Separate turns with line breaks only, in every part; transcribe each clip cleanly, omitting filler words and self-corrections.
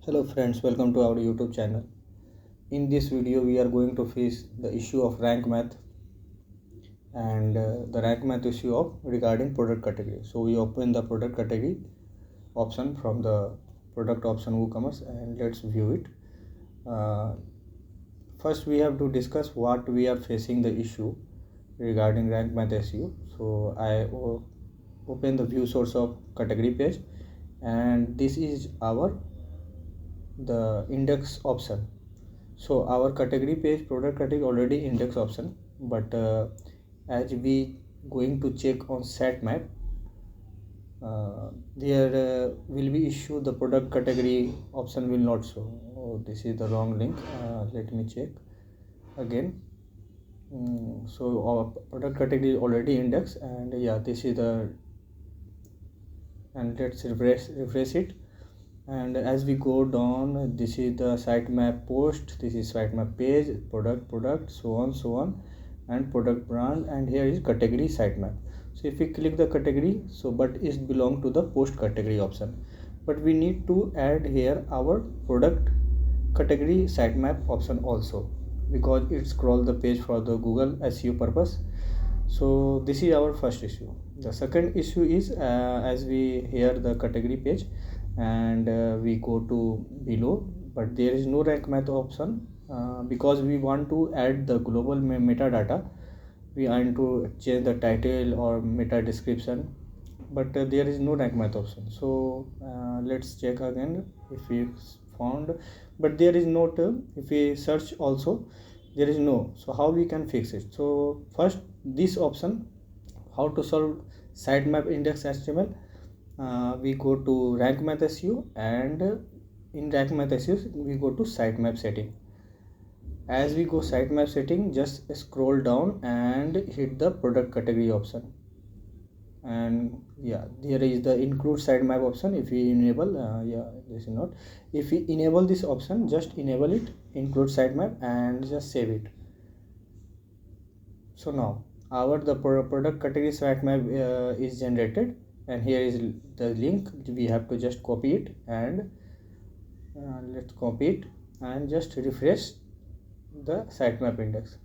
Hello friends, welcome to our YouTube channel. In this video we are going to face the issue of rank math and the rank math issue of regarding product category. So we open the product category option from the product option WooCommerce and let's view it. First we have to discuss what we are facing the issue regarding rank math SEO. So I open the view source of category page and this is the index option. So our category page product category already index option, but as we going to check on Sitemap, there will be issue the product category option will not show. Oh, this is the wrong link. Let me check again. So our product category already index, and yeah, this is the, and let's refresh it. And as we go down, this is the sitemap post, this is sitemap page, product, so on, and product brand, and here is category sitemap. So if we click the category, so but it belong to the post category option, but we need to add here our product category sitemap option also, because it scroll the page for the Google SEO purpose. So this is our first issue. The second issue is as we here the category page and we go to below, but there is no rank math option because we want to add the global metadata. We want to change the title or meta description, but there is no rank math option. So let's check again if we found, but there is not. If we search also, there is no. So how we can fix it? So first this option, how to solve sitemap index HTML. We go to Rank Math SEO, and in Rank Math SEO we go to sitemap setting. As we go sitemap setting, just scroll down and hit the product category option, and yeah, there is the include sitemap option. If we enable, this is not, if we enable this option, just enable it, include sitemap, and just save it. So now our the product category sitemap is generated, and here is the link. We have to just copy it, and let's copy it and just refresh the sitemap index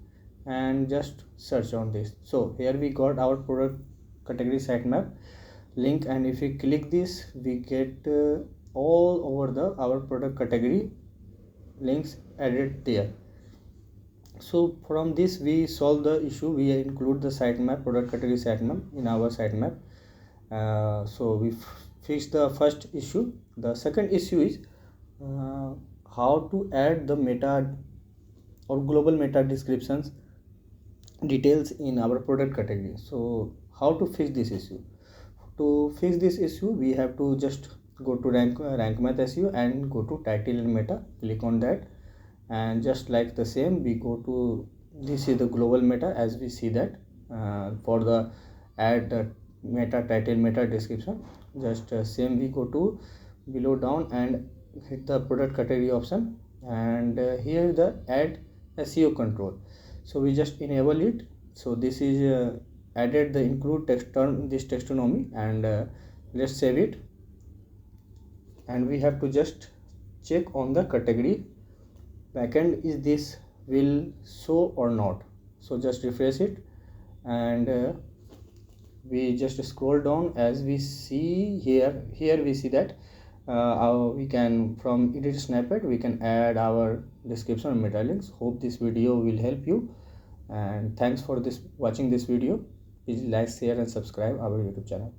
and just search on this. So here we got our product category sitemap link, and if we click this, we get all over our product category links added there. So from this we solve the issue. We include the sitemap product category sitemap in our sitemap. So we fix the first issue. The second issue is how to add the meta or global meta descriptions details in our product category. So how to fix this issue? To fix this issue, we have to just go to rank math SEO and go to title and meta, click on that, and just like the same we go to, this is the global meta. As we see that for the add the meta title meta description, just same we go to below down and hit the product category option, and here the add SEO control. So we just enable it. So this is added the include text term, this taxonomy, and let's save it, and we have to just check on the category backend, is this will show or not. So just refresh it, and we just scroll down. As we see here we see that we can, from edit snippet, we can add our description and meta links. Hope this video will help you, and thanks for watching this video. Please like, share, and subscribe our YouTube channel.